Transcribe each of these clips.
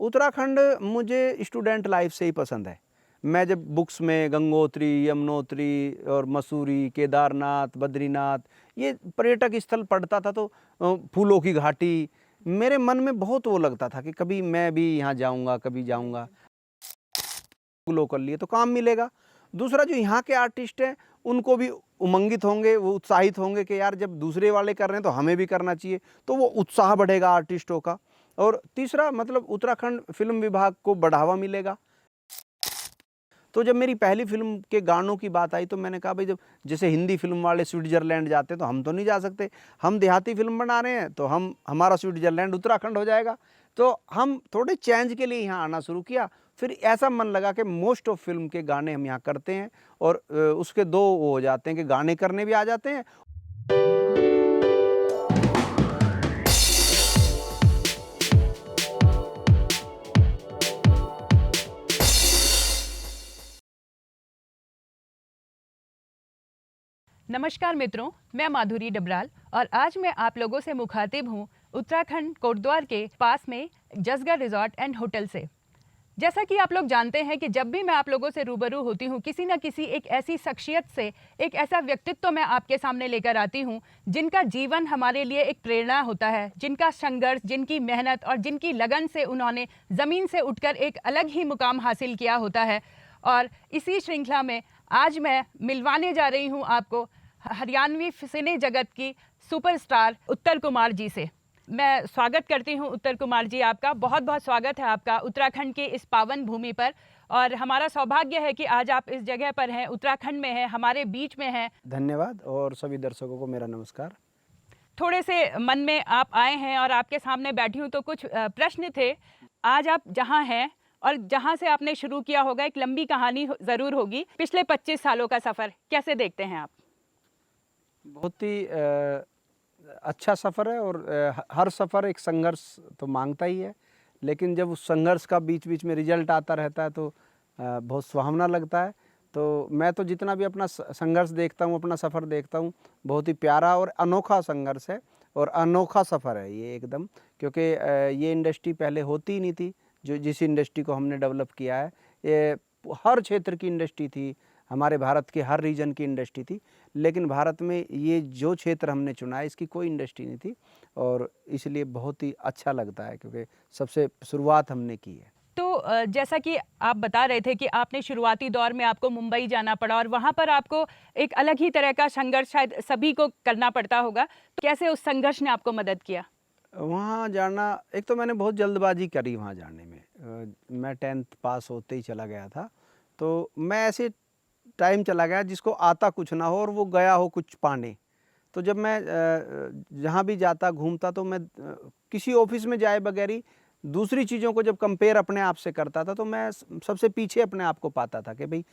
उत्तराखंड मुझे student life से ही पसंद है। मैं जब बुक्स में गंगोत्री, यमुनोत्री और मसूरी, केदारनाथ, बद्रीनाथ ये पर्यटक स्थल पढ़ता था तो फूलों की घाटी मेरे मन में बहुत वो लगता था कि कभी मैं भी यहाँ जाऊँगा, कभी जाऊँगा। फूलों कर लिए तो काम मिलेगा। दूसरा जो यहाँ के आर्टिस्ट हैं उनको भी उमंगित होंगे, वो उत्साहित होंगे कि यार जब दूसरे वाले कर रहे हैं तो हमें भी करना चाहिए, तो वो उत्साह बढ़ेगा आर्टिस्टों का। और तीसरा मतलब उत्तराखंड फिल्म विभाग को बढ़ावा मिलेगा। तो जब मेरी पहली फिल्म के गानों की बात आई तो मैंने कहा भाई जब जैसे हिंदी फिल्म वाले स्विट्जरलैंड जाते हैं तो हम तो नहीं जा सकते, हम देहाती फिल्म बना रहे हैं तो हमारा स्विट्जरलैंड उत्तराखंड हो जाएगा। तो हम थोड़े चेंज के लिए यहाँ आना शुरू किया। फिर ऐसा मन लगा कि मोस्ट ऑफ फिल्म के गाने हम यहाँ करते हैं और उसके दो वो हो जाते हैं कि गाने करने भी आ जाते हैं। नमस्कार मित्रों, मैं माधुरी डबराल और आज मैं आप लोगों से मुखातिब हूँ उत्तराखंड कोटद्वार के पास में जसगढ़ रिजॉर्ट एंड होटल से। जैसा कि आप लोग जानते हैं कि जब भी मैं आप लोगों से रूबरू होती हूँ किसी न किसी एक ऐसी शख्सियत से, एक ऐसा व्यक्तित्व मैं आपके सामने लेकर आती हूँ जिनका जीवन हमारे लिए एक प्रेरणा होता है, जिनका संघर्ष, जिनकी मेहनत और जिनकी लगन से उन्होंने ज़मीन से उठकर एक अलग ही मुकाम हासिल किया होता है। और इसी श्रृंखला में आज मैं मिलवाने जा रही हूँ आपको हरियाणवी सिने जगत की सुपरस्टार उत्तर कुमार जी से। मैं स्वागत करती हूं उत्तर कुमार जी, आपका बहुत बहुत स्वागत है आपका उत्तराखंड के इस पावन भूमि पर। और हमारा सौभाग्य है कि आज आप इस जगह पर हैं, उत्तराखंड में हैं, हमारे बीच में हैं। धन्यवाद और सभी दर्शकों को मेरा नमस्कार। थोड़े से मन में आप आए हैं और आपके सामने बैठी हूँ तो कुछ प्रश्न थे। आज आप जहाँ हैं और जहाँ से आपने शुरू किया होगा, एक लंबी कहानी ज़रूर होगी। पिछले 25 सालों का सफ़र कैसे देखते हैं आप? बहुत ही अच्छा सफ़र है और हर सफ़र एक संघर्ष तो मांगता ही है, लेकिन जब उस संघर्ष का बीच बीच में रिजल्ट आता रहता है तो बहुत सुहावना लगता है। तो मैं तो जितना भी अपना संघर्ष देखता हूँ, अपना सफ़र देखता हूँ, बहुत ही प्यारा और अनोखा संघर्ष है और अनोखा सफ़र है ये एकदम, क्योंकि ये इंडस्ट्री पहले होती ही नहीं थी। जो जिस इंडस्ट्री को हमने डेवलप किया है, ये हर क्षेत्र की इंडस्ट्री थी, हमारे भारत के हर रीजन की इंडस्ट्री थी, लेकिन भारत में ये जो क्षेत्र हमने चुना है इसकी कोई इंडस्ट्री नहीं थी और इसलिए बहुत ही अच्छा लगता है क्योंकि सबसे शुरुआत हमने की है। तो जैसा कि आप बता रहे थे कि आपने शुरुआती दौर में आपको मुंबई जाना पड़ा और वहाँ पर आपको एक अलग ही तरह का संघर्ष शायद सभी को करना पड़ता होगा, तो कैसे उस संघर्ष ने आपको मदद किया? वहाँ जाना, एक तो मैंने बहुत जल्दबाजी करी वहाँ जाने में। मैं 10th पास होते ही चला गया था, तो मैं ऐसे टाइम चला गया जिसको आता कुछ ना हो और वो गया हो कुछ पाने। तो जब मैं जहाँ भी जाता घूमता तो मैं किसी ऑफिस में जाए बगैर ही दूसरी चीज़ों को जब कंपेयर अपने आप से करता था तो मैं सबसे पीछे अपने आप को पाता था कि भाई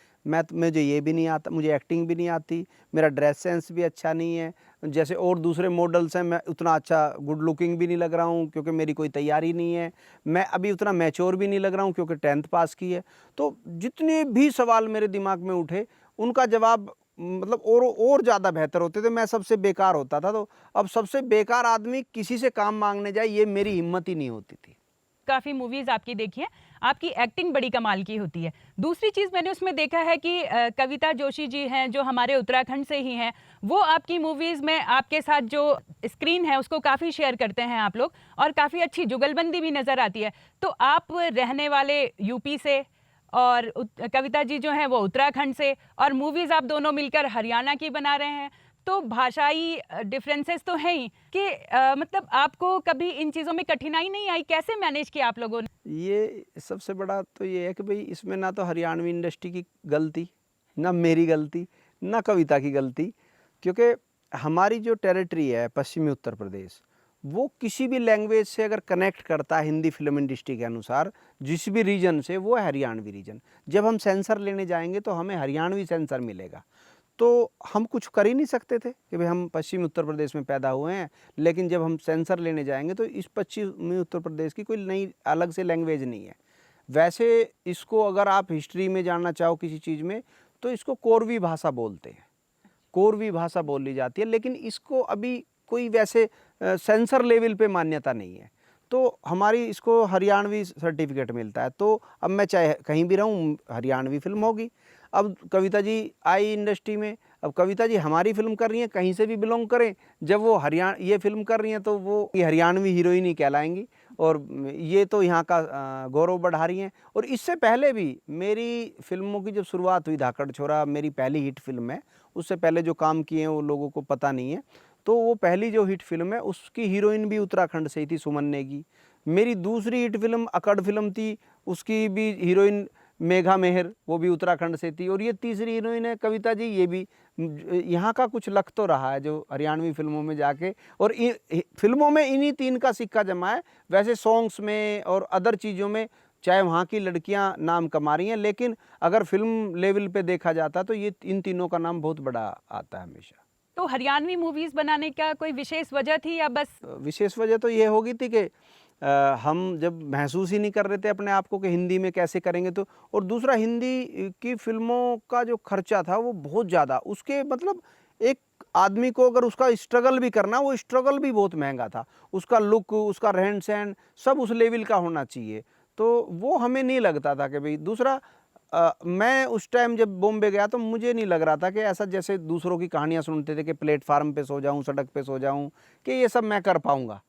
मुझे ये भी नहीं आता, मुझे एक्टिंग भी नहीं आती, मेरा ड्रेस सेंस भी अच्छा नहीं है, जैसे और दूसरे मॉडल्स हैं मैं उतना अच्छा गुड लुकिंग भी नहीं लग रहा हूँ क्योंकि मेरी कोई तैयारी नहीं है, मैं अभी उतना मैच्योर भी नहीं लग रहा हूँ क्योंकि 10th पास की है। तो जितने भी सवाल मेरे दिमाग में उठे उनका जवाब मतलब और ज़्यादा बेहतर होते थे, मैं सबसे बेकार होता था। तो अब सबसे बेकार आदमी किसी से काम मांगने जाए ये मेरी हिम्मत ही नहीं होती थी। काफ़ी मूवीज़ आपकी देखी हैं, आपकी एक्टिंग बड़ी कमाल की होती है। दूसरी चीज़ मैंने उसमें देखा है कि कविता जोशी जी हैं जो हमारे उत्तराखंड से ही हैं, वो आपकी मूवीज़ में आपके साथ जो स्क्रीन है उसको काफ़ी शेयर करते हैं आप लोग और काफ़ी अच्छी जुगलबंदी भी नज़र आती है। तो आप रहने वाले यूपी से और कविता जी जो हैं वो उत्तराखंड से, और मूवीज़ आप दोनों मिलकर हरियाणा की बना रहे हैं, तो भाषाई डिफरेंसेस तो हैं ही कि मतलब आपको कभी इन चीज़ों में कठिनाई नहीं आई? कैसे मैनेज किया आप लोगों ने? ये सबसे बड़ा तो ये है कि भाई इसमें ना तो हरियाणवी इंडस्ट्री की गलती, ना मेरी गलती, ना कविता की गलती, क्योंकि हमारी जो टेरिटरी है पश्चिमी उत्तर प्रदेश, वो किसी भी लैंग्वेज से अगर कनेक्ट करता है हिंदी फिल्म इंडस्ट्री के अनुसार जिस भी रीजन से, वो है हरियाणवी रीजन। जब हम सेंसर लेने जाएंगे तो हमें हरियाणवी सेंसर मिलेगा। तो हम कुछ कर ही नहीं सकते थे कि भाई हम पश्चिमी उत्तर प्रदेश में पैदा हुए हैं, लेकिन जब हम सेंसर लेने जाएंगे तो इस पश्चिमी उत्तर प्रदेश की कोई नई अलग से लैंग्वेज नहीं है। वैसे इसको अगर आप हिस्ट्री में जानना चाहो किसी चीज़ में तो इसको कोरवी भाषा बोलते हैं, कोरवी भाषा बोली जाती है, लेकिन इसको अभी कोई वैसे सेंसर लेवल पे मान्यता नहीं है। तो हमारी इसको हरियाणवी सर्टिफिकेट मिलता है। तो अब मैं चाहे कहीं भी रहूँ, हरियाणवी फ़िल्म होगी। अब कविता जी आई इंडस्ट्री में, अब कविता जी हमारी फ़िल्म कर रही हैं, कहीं से भी बिलॉन्ग करें, जब वो ये फ़िल्म कर रही हैं तो वो ये हरियाणवी हीरोइन ही कहलाएँगी और ये तो यहाँ का गौरव बढ़ा रही हैं। और इससे पहले भी मेरी फ़िल्मों की जब शुरुआत हुई, धाकड़ छोरा मेरी पहली हिट फ़िल्म है, उससे पहले जो काम किए हैं वो लोगों को पता नहीं है। तो वो पहली जो हिट फ़िल्म है उसकी हीरोइन भी उत्तराखंड से ही थी, सुमन नेगी। मेरी दूसरी हिट फ़िल्म अकड़ फ़िल्म थी, उसकी भी हीरोइन मेघा मेहर, वो भी उत्तराखंड से थी। और ये तीसरी हीरोइन है कविता जी, ये भी यहाँ का कुछ लग तो रहा है जो हरियाणवी फ़िल्मों में जाके, और फ़िल्मों में इन्हीं 3 का सिक्का जमा है। वैसे सॉन्ग्स में और अदर चीज़ों में चाहे वहाँ की लड़कियाँ नाम कमा रही हैं, लेकिन अगर फ़िल्म लेवल पे देखा जाता तो ये इन तीनों का नाम बहुत बड़ा आता है हमेशा। तो हरियाणवी मूवीज़ बनाने का कोई विशेष वजह थी या बस? विशेष वजह तो ये होगी थी कि हम जब महसूस ही नहीं कर रहे थे अपने आप को कि हिंदी में कैसे करेंगे, तो और दूसरा हिंदी की फ़िल्मों का जो खर्चा था वो बहुत ज़्यादा, उसके मतलब एक आदमी को अगर उसका स्ट्रगल भी करना, वो स्ट्रगल भी बहुत महंगा था। उसका लुक, उसका रहन-सहन सब उस लेवल का होना चाहिए। तो वो हमें नहीं लगता था कि भई दूसरा मैं उस टाइम जब बॉम्बे गया तो मुझे नहीं लग रहा था कि ऐसा जैसे दूसरों की कहानियाँ सुनते थे कि प्लेटफ़ार्म पे सो जाऊँ, सड़क पे सो जाऊँ, कि ये सब मैं कर पाऊँगा।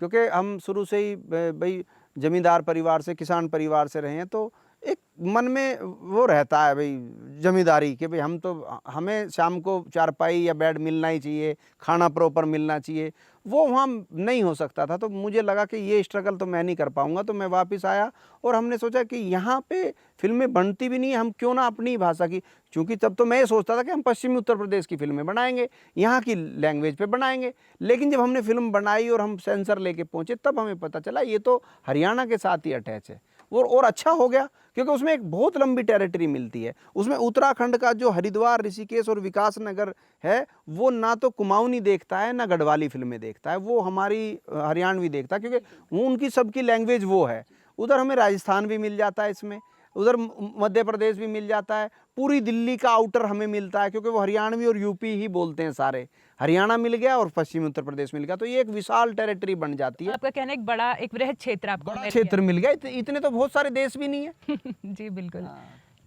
क्योंकि हम शुरू से ही भई ज़मींदार परिवार से, किसान परिवार से रहे हैं, तो एक मन में वो रहता है भई ज़मींदारी कि भई हम तो हमें शाम को चारपाई या बेड मिलना ही चाहिए, खाना प्रॉपर मिलना चाहिए। वो वहाँ नहीं हो सकता था, तो मुझे लगा कि ये स्ट्रगल तो मैं नहीं कर पाऊँगा, तो मैं वापस आया और हमने सोचा कि यहाँ पे फ़िल्में बनती भी नहीं है, हम क्यों ना अपनी भाषा की, चूँकि तब तो मैं ये सोचता था कि हम पश्चिमी उत्तर प्रदेश की फ़िल्में बनाएँगे, यहाँ की लैंग्वेज पे बनाएँगे। लेकिन जब हमने फ़िल्म बनाई और हम सेंसर लेके पहुँचे, तब हमें पता चला ये तो हरियाणा के साथ ही अटैच है। और अच्छा हो गया, क्योंकि उसमें एक बहुत लंबी टेरिटरी मिलती है। उसमें उत्तराखंड का जो हरिद्वार, ऋषिकेश और विकास नगर है, वो ना तो कुमाऊनी देखता है, ना गढ़वाली फ़िल्में देखता है, वो हमारी हरियाणवी देखता है, क्योंकि वो उनकी सबकी लैंग्वेज वो है। उधर हमें राजस्थान भी मिल जाता है इसमें, उधर मध्य प्रदेश भी मिल जाता है, पूरी दिल्ली का आउटर हमें मिलता है, क्योंकि वो हरियाणवी और यूपी ही बोलते हैं सारे। हरियाणा मिल गया और पश्चिमी उत्तर प्रदेश मिल गया, तो ये एक विशाल टेरिटरी बन जाती है। आपका कहना है एक बड़ा, एक वृहद क्षेत्र आपको बड़ा मिल क्षेत्र मिल गया, इतने तो बहुत सारे देश भी नहीं है। गया। जी बिल्कुल।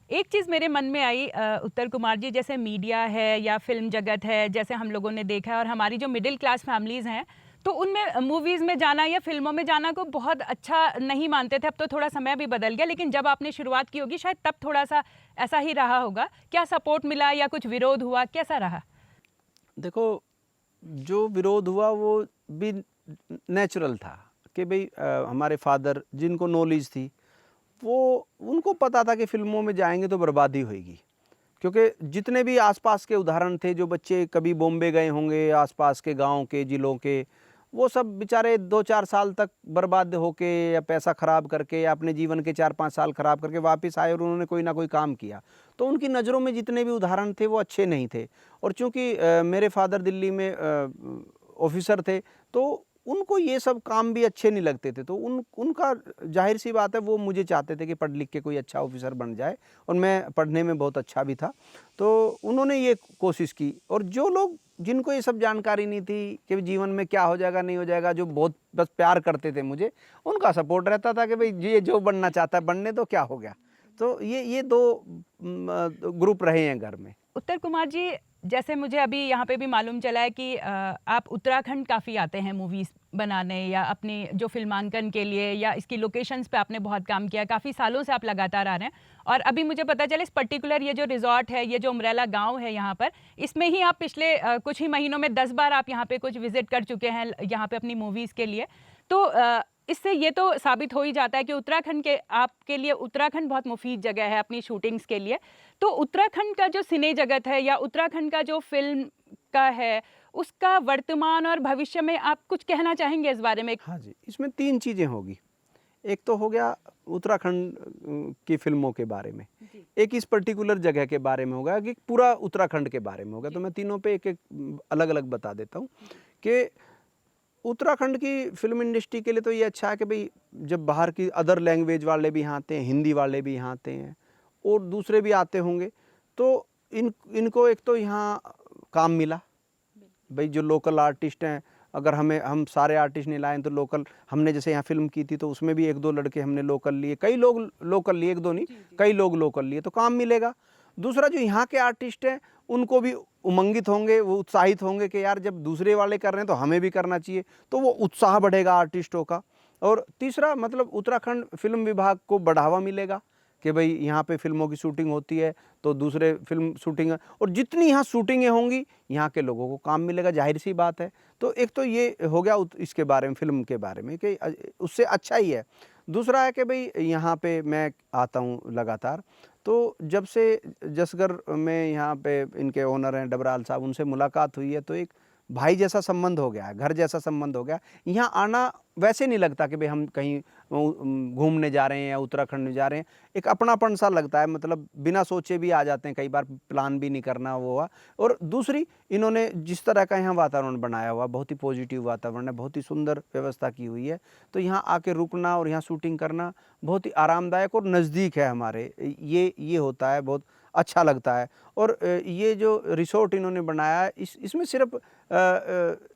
एक चीज़ मेरे मन में आई, उत्तर कुमार जी, जैसे मीडिया है या फिल्म जगत है, जैसे हम लोगों ने देखा है, और हमारी जो मिडिल क्लास फैमिलीज़ हैं, तो उनमें मूवीज़ में जाना या फिल्मों में जाना को बहुत अच्छा नहीं मानते थे। अब तो थोड़ा समय भी बदल गया, लेकिन जब आपने शुरुआत की होगी शायद तब थोड़ा सा ऐसा ही रहा होगा। क्या सपोर्ट मिला या कुछ विरोध हुआ, कैसा रहा? देखो, जो विरोध हुआ वो भी नेचुरल था कि भाई हमारे फादर जिनको नॉलेज थी, वो उनको पता था कि फिल्मों में जाएंगे तो बर्बादी होगी, क्योंकि जितने भी आसपास के उदाहरण थे, जो बच्चे कभी बॉम्बे गए होंगे, आसपास के गांव के, जिलों के, वो सब बेचारे 2-4 साल तक बर्बाद होके या पैसा ख़राब करके या अपने जीवन के 4-5 साल ख़राब करके वापस आए और उन्होंने कोई ना कोई काम किया। तो उनकी नज़रों में जितने भी उदाहरण थे वो अच्छे नहीं थे। और चूँकि मेरे फादर दिल्ली में ऑफिसर थे, तो उनको ये सब काम भी अच्छे नहीं लगते थे। तो उनका ज़ाहिर सी बात है, वो मुझे चाहते थे कि पढ़ लिख के कोई अच्छा ऑफिसर बन जाए, और मैं पढ़ने में बहुत अच्छा भी था। तो उन्होंने ये कोशिश की, और जो लोग जिनको ये सब जानकारी नहीं थी कि जीवन में क्या हो जाएगा नहीं हो जाएगा, जो बहुत बस प्यार करते थे मुझे, उनका सपोर्ट रहता था कि भाई ये जो बनना चाहता है बनने दो, क्या हो गया। तो ये 2 ग्रुप रहे हैं घर में। उत्तर कुमार जी, जैसे मुझे अभी यहाँ पे भी मालूम चला है कि आप उत्तराखंड काफ़ी आते हैं मूवीज़ बनाने या अपनी जो फिल्मांकन के लिए, या इसकी लोकेशंस पे आपने बहुत काम किया, काफ़ी सालों से आप लगातार आ रहे हैं। और अभी मुझे पता चला इस पर्टिकुलर ये जो रिजॉर्ट है, ये जो उमरेला गांव है यहाँ पर, इसमें ही आप पिछले कुछ ही महीनों में 10 बार आप यहाँ पे कुछ विजिट कर चुके हैं यहाँ पे अपनी मूवीज़ के लिए। तो इससे ये तो साबित हो ही जाता है कि उत्तराखंड के आपके लिए उत्तराखंड बहुत मुफीद जगह है अपनी शूटिंग्स के लिए। तो उत्तराखंड का जो सिने जगत है या उत्तराखंड का जो फिल्म का है, उसका वर्तमान और भविष्य में आप कुछ कहना चाहेंगे इस बारे में? हाँ जी, इसमें 3 चीज़ें होगी। एक तो हो गया उत्तराखंड की फ़िल्मों के बारे में, एक इस पर्टिकुलर जगह के बारे में होगा, कि पूरा उत्तराखंड के बारे में होगा। तो मैं तीनों पे एक-एक अलग-अलग बता देता हूँ कि उत्तराखंड की फ़िल्म इंडस्ट्री के लिए तो ये अच्छा है कि भई जब बाहर की अदर लैंग्वेज वाले भी यहाँ आते हैं, हिंदी वाले भी यहाँ आते हैं और दूसरे भी आते होंगे, तो इनको एक तो यहाँ काम मिला। भाई जो लोकल आर्टिस्ट हैं, अगर हम सारे आर्टिस्ट नहीं लाएँ तो लोकल, हमने जैसे यहाँ फ़िल्म की थी तो उसमें भी 1-2 लड़के हमने लोकल लिए, कई लोग लोकल लिए, 1-2 नहीं, कई लोग लोकल लिए, तो काम मिलेगा। दूसरा जो यहाँ के आर्टिस्ट हैं उनको भी उमंगित होंगे, वो उत्साहित होंगे कि यार जब दूसरे वाले कर रहे हैं तो हमें भी करना चाहिए, तो वो उत्साह बढ़ेगा आर्टिस्टों का। और तीसरा मतलब उत्तराखंड फ़िल्म विभाग को बढ़ावा मिलेगा कि भाई यहाँ पे फ़िल्मों की शूटिंग होती है तो दूसरे फ़िल्म शूटिंग, और जितनी यहाँ शूटिंगें होंगी यहाँ के लोगों को काम मिलेगा, ज़ाहिर सी बात है। तो एक तो ये हो गया इसके बारे में, फ़िल्म के बारे में कि उससे अच्छा ही है। दूसरा है कि भाई यहाँ पे मैं आता हूँ लगातार, तो जब से जसगर में यहाँ पे इनके ओनर हैं डबराल साहब, उनसे मुलाकात हुई है तो एक भाई जैसा संबंध हो गया है, घर जैसा संबंध हो गया। यहाँ आना वैसे नहीं लगता कि भाई हम कहीं घूमने जा रहे हैं या उत्तराखंड में जा रहे हैं, एक अपनापन सा लगता है, मतलब बिना सोचे भी आ जाते हैं, कई बार प्लान भी नहीं करना वो हुआ। और दूसरी, इन्होंने जिस तरह का यहाँ वातावरण बनाया हुआ, बहुत ही पॉजिटिव वातावरण है, बहुत ही सुंदर व्यवस्था की हुई है, तो यहाँ आके रुकना और यहाँ शूटिंग करना बहुत ही आरामदायक और नज़दीक है हमारे, ये होता है, बहुत अच्छा लगता है। और ये जो रिसोर्ट इन्होंने बनाया है, इसमें सिर्फ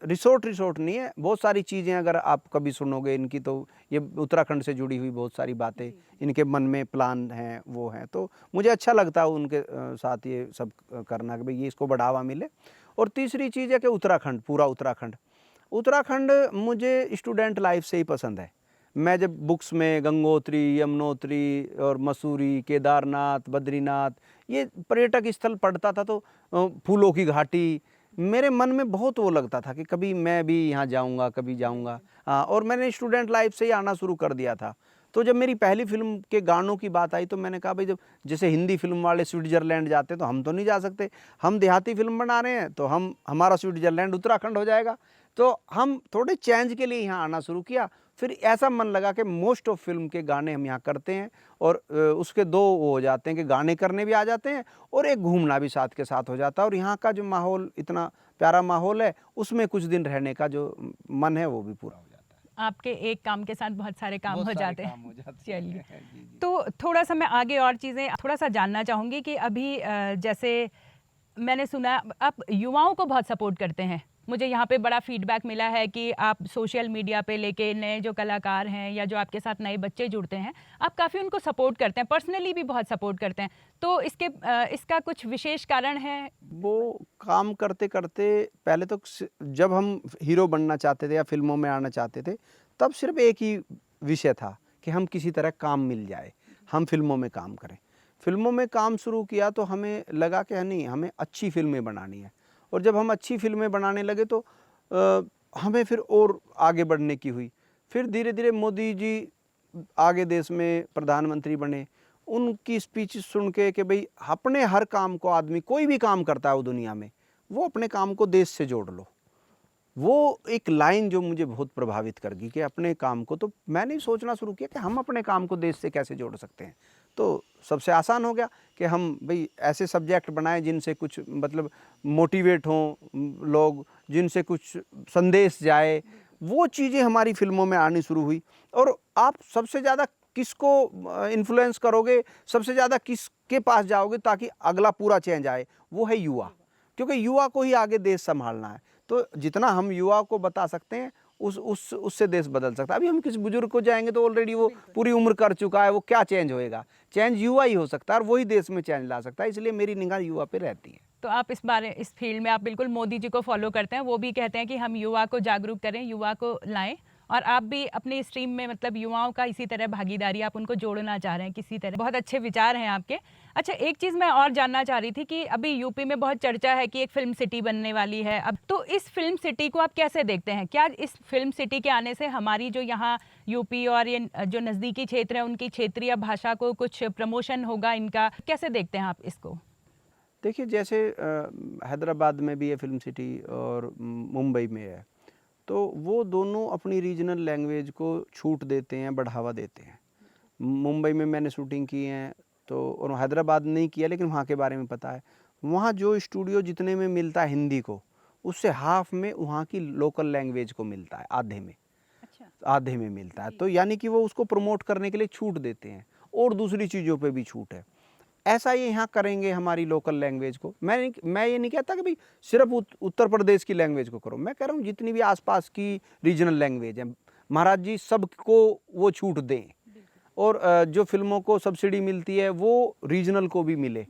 रिसोर्ट नहीं है, बहुत सारी चीज़ें अगर आप कभी सुनोगे इनकी, तो ये उत्तराखंड से जुड़ी हुई बहुत सारी बातें इनके मन में प्लान हैं, वो हैं। तो मुझे अच्छा लगता है उनके साथ ये सब करना कि भाई ये इसको बढ़ावा मिले। और तीसरी चीज़ है कि उत्तराखंड, पूरा उत्तराखंड मुझे स्टूडेंट लाइफ से ही पसंद है। मैं जब बुक्स में गंगोत्री, यमुनोत्री और मसूरी, केदारनाथ, बद्रीनाथ, ये पर्यटक स्थल पढ़ता था तो फूलों की घाटी, मेरे मन में बहुत वो लगता था कि कभी मैं भी यहाँ जाऊँगा, कभी जाऊँगा। हाँ, और मैंने स्टूडेंट लाइफ से ही आना शुरू कर दिया था। तो जब मेरी पहली फ़िल्म के गानों की बात आई तो मैंने कहा भाई, जब जैसे हिंदी फ़िल्म वाले स्विट्ज़रलैंड जाते तो हम तो नहीं जा सकते, हम देहाती फ़िल्म बना रहे हैं तो हमारा स्विट्ज़रलैंड उत्तराखंड हो जाएगा। तो हम थोड़े चेंज के लिए यहाँ आना शुरू किया। फिर ऐसा मन लगा कि मोस्ट ऑफ फ़िल्म के गाने हम यहाँ करते हैं, और उसके दो वो हो जाते हैं कि गाने करने भी आ जाते हैं और एक घूमना भी साथ के साथ हो जाता है। और यहाँ का जो माहौल, इतना प्यारा माहौल है, उसमें कुछ दिन रहने का जो मन है वो भी पूरा हो जाता है। आपके एक काम के साथ बहुत सारे काम हो जाते हैं। चलिए, जी, जी। तो थोड़ा सा मैं आगे और चीज़ें थोड़ा सा जानना चाहूँगी कि अभी जैसे मैंने सुना आप युवाओं को बहुत सपोर्ट करते हैं। मुझे यहाँ पे बड़ा फीडबैक मिला है कि आप सोशल मीडिया पे लेके नए जो कलाकार हैं या जो आपके साथ नए बच्चे जुड़ते हैं, आप काफ़ी उनको सपोर्ट करते हैं, पर्सनली भी बहुत सपोर्ट करते हैं। तो इसका कुछ विशेष कारण है? वो काम करते-करते पहले तो जब हम हीरो बनना चाहते थे या फ़िल्मों में आना चाहते थे, तब सिर्फ़ एक ही विषय था कि हम किसी तरह काम मिल जाए, हम फ़िल्मों में काम करें। फ़िल्मों में काम शुरू किया तो हमें लगा कि नहीं, हमें अच्छी फ़िल्में बनानी है, और जब हम अच्छी फ़िल्में बनाने लगे तो हमें फिर और आगे बढ़ने की हुई। फिर धीरे-धीरे मोदी जी आगे देश में प्रधानमंत्री बने, उनकी स्पीच सुन के भाई अपने हर काम को, आदमी कोई भी काम करता है वो दुनिया में, वो अपने काम को देश से जोड़ लो। वो एक लाइन जो मुझे बहुत प्रभावित कर गई कि अपने काम को, तो मैंने सोचना शुरू किया कि हम अपने काम को देश से कैसे जोड़ सकते हैं। तो सबसे आसान हो गया कि हम भाई ऐसे सब्जेक्ट बनाएं जिनसे कुछ मतलब मोटिवेट हों लोग, जिनसे कुछ संदेश जाए, वो चीज़ें हमारी फ़िल्मों में आनी शुरू हुई। और आप सबसे ज़्यादा किसको इन्फ्लुएंस करोगे, सबसे ज़्यादा किसके पास जाओगे ताकि अगला पूरा चेंज आए, वो है युवा, क्योंकि युवा को ही आगे देश संभालना है। तो जितना हम युवा को बता सकते हैं उससे देश बदल सकता है। अभी हम किसी बुजुर्ग को जाएंगे तो ऑलरेडी वो पूरी उम्र कर चुका है, वो क्या चेंज होएगा? चेंज युवा ही हो सकता है और वही देश में चेंज ला सकता है, इसलिए मेरी निगाह युवा पे रहती है। तो आप इस फील्ड में आप बिल्कुल मोदी जी को फॉलो करते हैं। वो भी कहते हैं कि हम युवा को जागरूक करें, युवा को लाएं, और आप भी अपनी स्ट्रीम में मतलब युवाओं का इसी तरह भागीदारी, आप उनको जोड़ना चाह रहे हैं किसी तरह। बहुत अच्छे विचार हैं आपके। अच्छा, एक चीज़ मैं और जानना चाह रही थी कि अभी यूपी में बहुत चर्चा है कि एक फिल्म सिटी बनने वाली है अब, तो इस फिल्म सिटी को आप कैसे देखते हैं? क्या इस फिल्म सिटी के आने से हमारी जो यहाँ यूपी और ये जो नज़दीकी क्षेत्र है उनकी क्षेत्रीय भाषा को कुछ प्रमोशन होगा इनका? कैसे देखते हैं आप इसको? देखिए, जैसे हैदराबाद में भी है फिल्म सिटी और मुंबई में है, तो वो दोनों अपनी रीजनल लैंग्वेज को छूट देते हैं, बढ़ावा देते हैं। मुंबई में मैंने शूटिंग की है, तो और हैदराबाद नहीं किया लेकिन वहाँ के बारे में पता है। वहाँ जो स्टूडियो जितने में मिलता है हिंदी को, उससे हाफ में वहाँ की लोकल लैंग्वेज को मिलता है, आधे में। अच्छा। आधे में मिलता है, तो यानी कि वो उसको प्रमोट करने के लिए छूट देते हैं, और दूसरी चीज़ों पे भी छूट है। ऐसा ये यहाँ करेंगे हमारी लोकल लैंग्वेज को। मैं ये नहीं कहता कि भाई सिर्फ उत्तर प्रदेश की लैंग्वेज को करो, मैं कह रहा हूँ जितनी भी आसपास की रीजनल लैंग्वेज है महाराज जी सबको वो छूट दें, और जो फिल्मों को सब्सिडी मिलती है वो रीजनल को भी मिले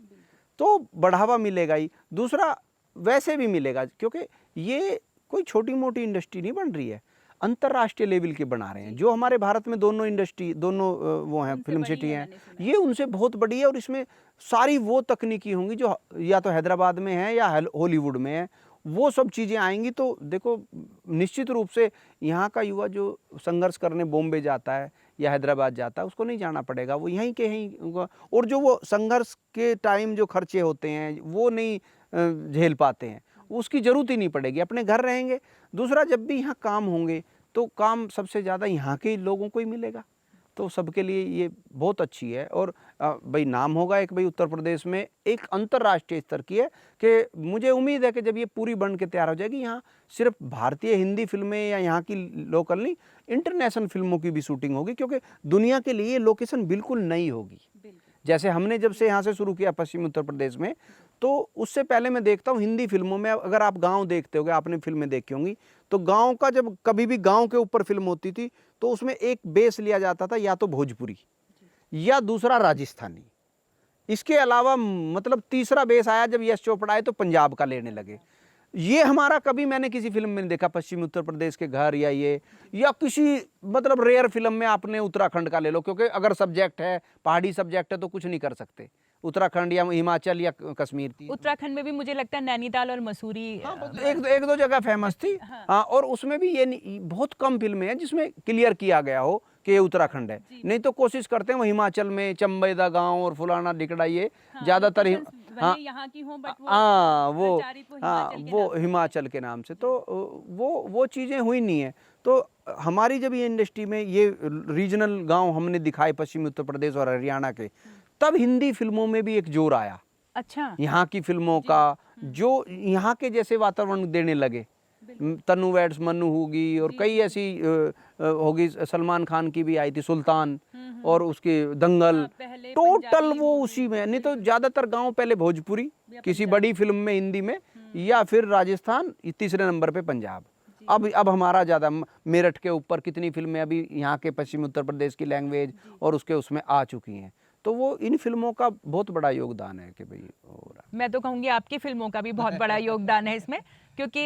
तो बढ़ावा मिलेगा ही। दूसरा वैसे भी मिलेगा क्योंकि ये कोई छोटी मोटी इंडस्ट्री नहीं बन रही है, अंतर्राष्ट्रीय लेवल के बना रहे हैं। जो हमारे भारत में दोनों इंडस्ट्री वो हैं फिल्म सिटी हैं, ये उनसे बहुत बड़ी है, और इसमें सारी वो तकनीकी होंगी जो या तो हैदराबाद में है या हॉलीवुड में है, वो सब चीज़ें आएंगी। तो देखो निश्चित रूप से यहाँ का युवा जो संघर्ष करने बॉम्बे जाता है या हैदराबाद जाता है उसको नहीं जाना पड़ेगा, वो यहीं के यहीं, और जो वो संघर्ष के टाइम जो खर्चे होते हैं वो नहीं झेल पाते हैं, उसकी ज़रूरत ही नहीं पड़ेगी, अपने घर रहेंगे। दूसरा जब भी यहाँ काम होंगे तो काम सबसे ज़्यादा यहाँ के लोगों को ही मिलेगा, तो सबके लिए ये बहुत अच्छी है। और भाई नाम होगा एक, भाई उत्तर प्रदेश में एक अंतर्राष्ट्रीय स्तर की है कि मुझे उम्मीद है कि जब ये पूरी बन के तैयार हो जाएगी, यहाँ सिर्फ भारतीय हिंदी फिल्में या यहाँ की लोकल नहीं, इंटरनेशनल फिल्मों की भी शूटिंग होगी, क्योंकि दुनिया के लिए लोकेशन बिल्कुल नई होगी। जैसे हमने जब से यहाँ से शुरू किया पश्चिमी उत्तर प्रदेश में, तो उससे पहले मैं देखता हूँ हिंदी फिल्मों में, अगर आप गांव देखते होगे, आपने फिल्में देखी होंगी, तो गांव का जब कभी भी गांव के ऊपर फिल्म होती थी तो उसमें एक बेस लिया जाता था, या तो भोजपुरी या दूसरा राजस्थानी, इसके अलावा मतलब तीसरा बेस आया जब यश चोपड़ा आए तो पंजाब का लेने लगे। ये हमारा कभी मैंने किसी फिल्म में नहीं देखा, पश्चिमी उत्तर प्रदेश के घर या ये, या किसी मतलब रेयर फिल्म में आपने उत्तराखंड का ले लो, क्योंकि अगर सब्जेक्ट है पहाड़ी सब्जेक्ट है तो कुछ नहीं कर सकते, उत्तराखंड या हिमाचल या कश्मीर थी। उत्तराखंड में भी मुझे लगता है नैनीताल और मसूरी एक दो जगह फेमस थी। हाँ, और उसमें भी ये बहुत कम फिल्में हैं जिसमें क्लियर किया गया हो कि ये उत्तराखंड है, नहीं तो कोशिश करते हैं वो हिमाचल में चंबेदा गांव और फुलाना डिकड़ा, ये ज्यादातर यहाँ की हो, बट वो हिमाचल के नाम से, तो वो चीजें हुई नहीं है। तो हमारी जब ये इंडस्ट्री में ये रीजनल गांव हमने दिखाए पश्चिमी उत्तर प्रदेश और हरियाणा के, तब हिंदी फिल्मों में भी एक जोर आया। अच्छा, यहाँ की फिल्मों का जो यहाँ के जैसे वातावरण देने लगे, तन्नू वेड्स मन्नू होगी और कई ऐसी होगी, सलमान खान की भी आई थी सुल्तान, और उसके दंगल, टोटल वो उसी में। नहीं तो ज्यादातर गांव पहले भोजपुरी किसी बड़ी फिल्म में हिंदी में, या फिर राजस्थान, तीसरे नंबर पे पंजाब। अब हमारा ज़्यादा मेरठ के ऊपर कितनी फिल्में अभी यहाँ के पश्चिमी उत्तर प्रदेश की लैंग्वेज और उसके उसमें आ चुकी हैं, तो वो इन फिल्मों का बहुत बड़ा योगदान है कि भाई हो रहा। मैं तो कहूँगी आपकी फिल्मों का भी बहुत बड़ा योगदान है इसमें, क्योंकि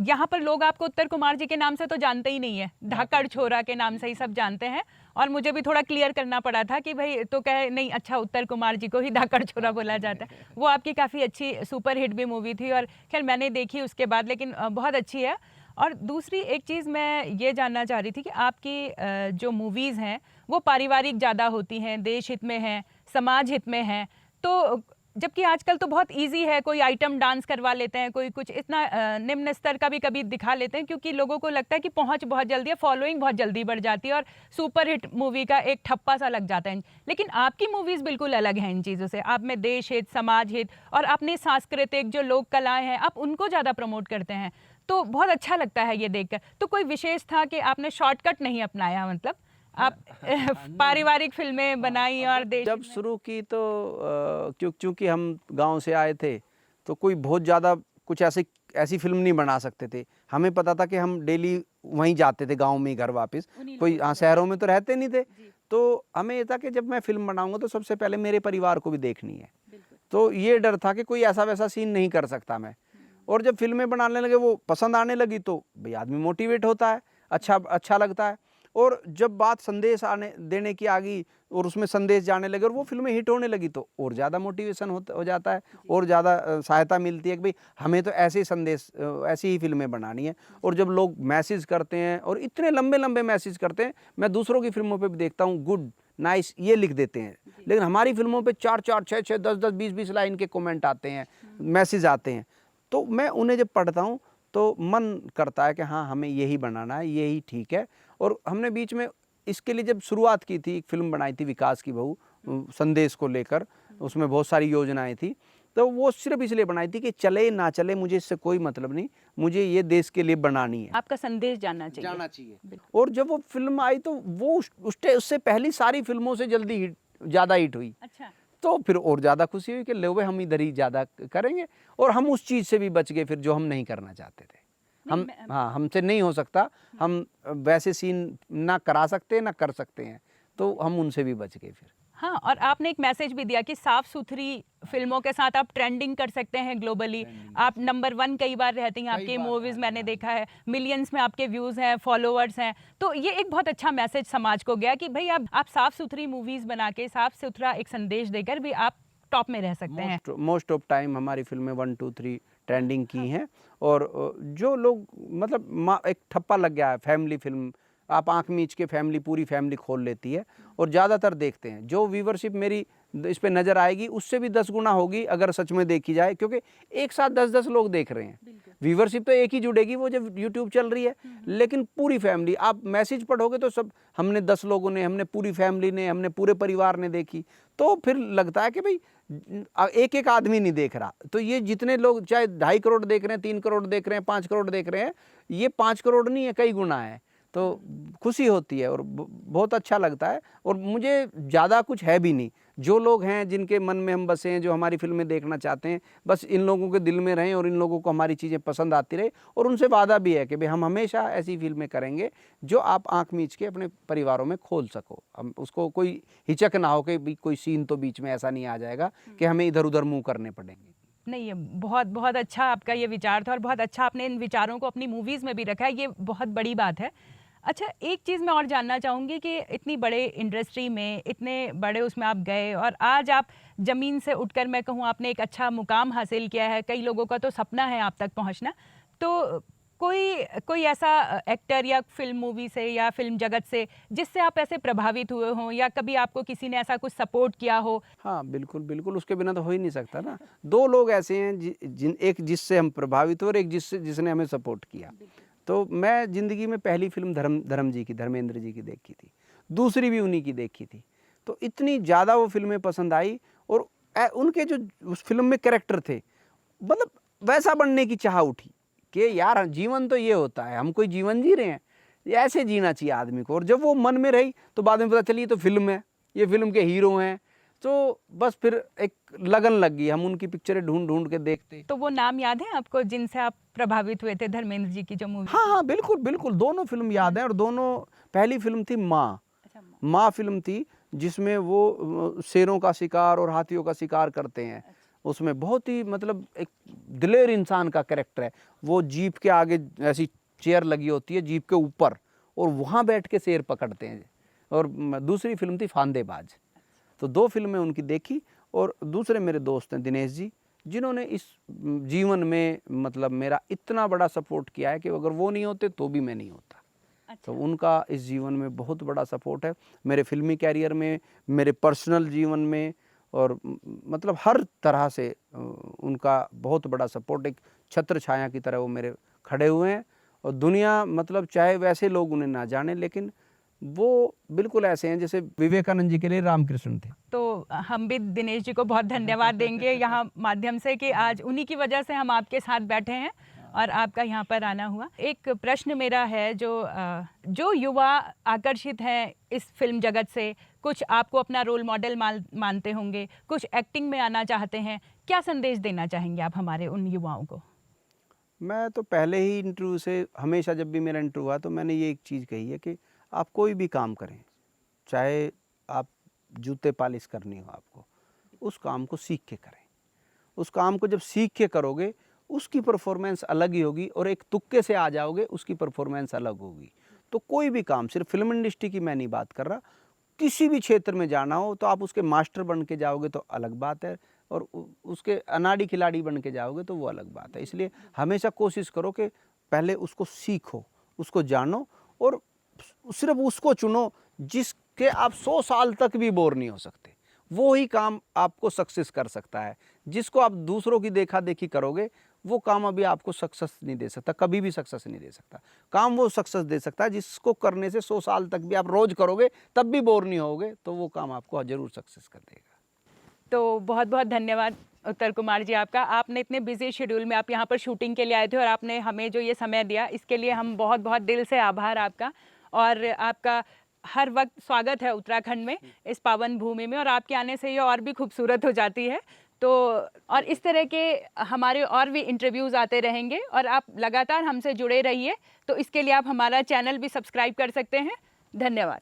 यहाँ पर लोग आपको उत्तर कुमार जी के नाम से तो जानते ही नहीं है, धाकड़ छोरा के नाम से ही सब जानते हैं। और मुझे भी थोड़ा क्लियर करना पड़ा था कि भाई तो कहे नहीं, अच्छा उत्तर कुमार जी को ही धाकड़ छोरा बोला जाता है। वो आपकी काफ़ी अच्छी सुपर हिट भी मूवी थी, और खैर मैंने देखी उसके बाद, लेकिन बहुत अच्छी है। और दूसरी एक चीज़ मैं ये जानना चाह रही थी कि आपकी जो मूवीज़ हैं वो पारिवारिक ज़्यादा होती हैं, देश हित में हैं, समाज हित में हैं, तो जबकि आजकल तो बहुत इजी है, कोई आइटम डांस करवा लेते हैं, कोई कुछ इतना निम्न स्तर का भी कभी दिखा लेते हैं, क्योंकि लोगों को लगता है कि पहुंच बहुत जल्दी है, फॉलोइंग बहुत जल्दी बढ़ जाती है और सुपर हिट मूवी का एक ठप्पा सा लग जाता है। लेकिन आपकी मूवीज़ बिल्कुल अलग हैं इन चीज़ों से। आप में देश हित, समाज हित और अपनी सांस्कृतिक जो लोक कलाएँ हैं आप उनको ज़्यादा प्रमोट करते हैं, तो बहुत अच्छा लगता है ये देखकर। तो कोई विशेष था कि आपने शॉर्टकट नहीं अपनाया, मतलब आप पारिवारिक फिल्में बनाई और देश जब शुरू की तो क्योंकि हम गांव से आए थे तो कोई बहुत ज़्यादा कुछ ऐसी फिल्म नहीं बना सकते थे। हमें पता था कि हम डेली वहीं जाते थे गांव में ही घर वापस, कोई शहरों में तो रहते नहीं थे। तो हमें ये था कि जब मैं फिल्म बनाऊंगा तो सबसे पहले मेरे परिवार को भी देखनी है, तो ये डर था कि कोई ऐसा वैसा सीन नहीं कर सकता मैं। और जब फिल्में बनाने लगे वो पसंद आने लगी तो भाई आदमी मोटिवेट होता है, अच्छा लगता है। और जब बात संदेश देने की आ गई और उसमें संदेश जाने लगे और वो फिल्में हिट होने लगी तो और ज़्यादा मोटिवेशन हो जाता है और ज़्यादा सहायता मिलती है कि भाई हमें तो ऐसे ही संदेश, ऐसी ही फिल्में बनानी है। और जब लोग मैसेज करते हैं और इतने लंबे लंबे मैसेज करते हैं, मैं दूसरों की फिल्मों पे भी देखता हूँ गुड नाइस ये लिख देते हैं, लेकिन हमारी फिल्मों पे 4-4, 6-6, 10-10, 20-20 लाइन के कमेंट आते हैं, मैसेज आते हैं। तो मैं उन्हें जब पढ़ता हूँ तो मन करता है कि हाँ हमें यही बनाना है, यही ठीक है। और हमने बीच में इसके लिए जब शुरुआत की थी, एक फिल्म बनाई थी विकास की बहू, संदेश को लेकर, उसमें बहुत सारी योजनाएं थी। तो वो सिर्फ इसलिए बनाई थी कि चले ना चले मुझे इससे कोई मतलब नहीं, मुझे ये देश के लिए बनानी है, आपका संदेश जाना चाहिए। और जब वो फिल्म आई तो वो उससे पहली सारी फिल्मों से ज़्यादा हिट हुई। अच्छा। तो फिर और ज़्यादा खुशी हुई कि ले भाई हम इधर ही ज़्यादा करेंगे, और हम उस चीज़ से भी बच गए फिर जो हम नहीं करना चाहते थे। हम हाँ, हमसे नहीं हो सकता, हम वैसे सीन ना करा सकते ना कर सकते हैं, तो हम उनसे भी बच गए फिर। हाँ, और आपने एक मैसेज भी दिया कि साफ सुथरी फिल्मों के साथ आप ट्रेंडिंग कर सकते हैं ग्लोबली। आप नंबर 1 कई बार रहती हैं, आपकी मूवीज मैंने देखा है, मिलियंस में आपके व्यूज़ हैं, फॉलोअर्स हैं। तो ये एक बहुत अच्छा मैसेज समाज को गया कि भाई आप साफ सुथरी मूवीज़ बना के साफ सुथरा एक संदेश देकर भी आप टॉप में रह सकते हैं। मोस्ट ऑफ टाइम हमारी फिल्में 1, 2, 3 ट्रेंडिंग की हैं, और जो लोग मतलब एक ठप्पा लग गया है फैमिली फिल्म, आप आंख मीच के फैमिली, पूरी फैमिली खोल लेती है और ज़्यादातर देखते हैं। जो व्यूवरशिप मेरी इस पे नज़र आएगी उससे भी 10 गुना होगी अगर सच में देखी जाए, क्योंकि एक साथ 10-10 लोग देख रहे हैं। व्यूवरशिप तो एक ही जुड़ेगी वो जब यूट्यूब चल रही है, लेकिन पूरी फैमिली, आप मैसेज पढ़ोगे तो सब हमने 10 लोगों ने, हमने पूरी फैमिली ने, हमने पूरे परिवार ने देखी, तो फिर लगता है कि भाई एक एक आदमी नहीं देख रहा। तो ये जितने लोग चाहे 2.5 करोड़ देख रहे हैं, 3 करोड़ देख रहे हैं, 5 करोड़ देख रहे हैं, ये 5 करोड़ नहीं है, कई गुना है। तो खुशी होती है और बहुत अच्छा लगता है। और मुझे ज़्यादा कुछ है भी नहीं, जो लोग हैं जिनके मन में हम बसे हैं, जो हमारी फिल्में देखना चाहते हैं, बस इन लोगों के दिल में रहें और इन लोगों को हमारी चीज़ें पसंद आती रहे। और उनसे वादा भी है कि भाई हम हमेशा ऐसी फिल्में करेंगे जो आप आंख मीच के अपने परिवारों में खोल सको। हम उसको कोई हिचक ना हो कि भाई कोई सीन तो बीच में ऐसा नहीं आ जाएगा कि हमें इधर उधर मुँह करने पड़ेंगे। नहीं, ये बहुत बहुत अच्छा आपका ये विचार था और बहुत अच्छा आपने इन विचारों को अपनी मूवीज़ में भी रखा है, ये बहुत बड़ी बात है। अच्छा, एक चीज़ मैं और जानना चाहूँगी कि इतनी बड़े इंडस्ट्री में, इतने बड़े उसमें आप गए और आज आप ज़मीन से उठकर, मैं कहूँ, आपने एक अच्छा मुकाम हासिल किया है। कई लोगों का तो सपना है आप तक पहुँचना। तो कोई ऐसा एक्टर या फिल्म मूवी से या फिल्म जगत से जिससे आप ऐसे प्रभावित हुए हों, या कभी आपको किसी ने ऐसा कुछ सपोर्ट किया हो? हाँ, बिल्कुल, बिल्कुल, उसके बिना तो हो ही नहीं सकता ना। 2 लोग ऐसे हैं एक जिससे हम प्रभावित हुए और एक जिसने हमें सपोर्ट किया। तो मैं ज़िंदगी में पहली फ़िल्म धर्मेंद्र जी की देखी थी, दूसरी भी उन्हीं की देखी थी। तो इतनी ज़्यादा वो फ़िल्में पसंद आई, और उनके जो उस फ़िल्म में कैरेक्टर थे, मतलब वैसा बनने की चाह उठी कि यार जीवन तो ये होता है, हम कोई जीवन जी रहे हैं, ये ऐसे जीना चाहिए आदमी को। और जब वो मन में रही तो बाद में पता चली ये तो फ़िल्म है, ये फ़िल्म के हीरो हैं। तो बस फिर एक लगन लग गई, हम उनकी पिक्चरें ढूंढ के देखते। तो वो नाम याद है आपको जिनसे आप प्रभावित हुए थे, धर्मेंद्र जी की जो मूवी? हाँ हाँ, बिल्कुल बिल्कुल, दोनों फिल्म याद हैं। और दोनों, पहली फिल्म थी माँ। अच्छा, माँ फिल्म थी जिसमें वो शेरों का शिकार और हाथियों का शिकार करते हैं। उसमें बहुत ही मतलब एक दिलेर इंसान का कैरेक्टर है। वो जीप के आगे ऐसी चेयर लगी होती है, जीप के ऊपर, और वहाँ बैठ के शेर पकड़ते हैं। और दूसरी फिल्म थी फांदेबाज। तो 2 फिल्में उनकी देखी। और दूसरे मेरे दोस्त हैं दिनेश जी, जिन्होंने इस जीवन में मतलब मेरा इतना बड़ा सपोर्ट किया है कि अगर वो नहीं होते तो भी मैं नहीं होता। तो उनका इस जीवन में बहुत बड़ा सपोर्ट है, मेरे फिल्मी कैरियर में, मेरे पर्सनल जीवन में, और मतलब हर तरह से उनका बहुत बड़ा सपोर्ट, एक छत्र छाया की तरह वो मेरे खड़े हुए हैं। और दुनिया मतलब चाहे वैसे लोग उन्हें ना जाने, लेकिन वो बिल्कुल ऐसे हैं जैसे विवेकानंद जी के लिए रामकृष्ण थे। तो हम भी दिनेश जी को बहुत धन्यवाद देंगे यहाँ माध्यम से कि आज उन्हीं की वजह से हम आपके साथ बैठे हैं और आपका यहाँ पर आना हुआ। एक प्रश्न मेरा है, जो युवा आकर्षित हैं इस फिल्म जगत से, कुछ आपको अपना रोल मॉडल मानते होंगे, कुछ एक्टिंग में आना चाहते हैं, क्या संदेश देना चाहेंगे आप हमारे उन युवाओं को? मैं तो पहले ही इंटरव्यू से, हमेशा जब भी मेरा इंटरव्यू हुआ तो मैंने ये एक चीज़ कही है कि आप कोई भी काम करें, चाहे आप जूते पॉलिश करनी हो आपको, उस काम को सीख के करें। उस काम को जब सीख के करोगे उसकी परफॉर्मेंस अलग ही होगी, और एक तुक्के से आ जाओगे उसकी परफॉर्मेंस अलग होगी। तो कोई भी काम, सिर्फ फिल्म इंडस्ट्री की मैं नहीं बात कर रहा, किसी भी क्षेत्र में जाना हो तो आप उसके मास्टर बन के जाओगे तो अलग बात है, और उसके अनाड़ी खिलाड़ी बन के जाओगे तो वो अलग बात है। इसलिए हमेशा कोशिश करो कि पहले उसको सीखो, उसको जानो, और सिर्फ उसको चुनो जिसके आप 100 साल तक भी बोर नहीं हो सकते। वो ही काम आपको सक्सेस कर सकता है। जिसको आप दूसरों की देखा देखी करोगे, वो काम अभी आपको सक्सेस नहीं दे सकता, कभी भी सक्सेस नहीं दे सकता। काम वो सक्सेस दे सकता है जिसको करने से 100 साल तक भी आप रोज करोगे तब भी बोर नहीं होगे, तो वो काम आपको जरूर सक्सेस कर देगा। तो बहुत बहुत धन्यवाद उत्तर कुमार जी आपका। आपने इतने बिजी शेड्यूल में आप यहाँ पर शूटिंग के लिए आए थे और आपने हमें जो ये समय दिया, इसके लिए हम बहुत बहुत दिल से आभार आपका। और आपका हर वक्त स्वागत है उत्तराखंड में, इस पावन भूमि में, और आपके आने से ये और भी खूबसूरत हो जाती है। तो और इस तरह के हमारे और भी इंटरव्यूज़ आते रहेंगे और आप लगातार हमसे जुड़े रहिए। तो इसके लिए आप हमारा चैनल भी सब्सक्राइब कर सकते हैं। धन्यवाद।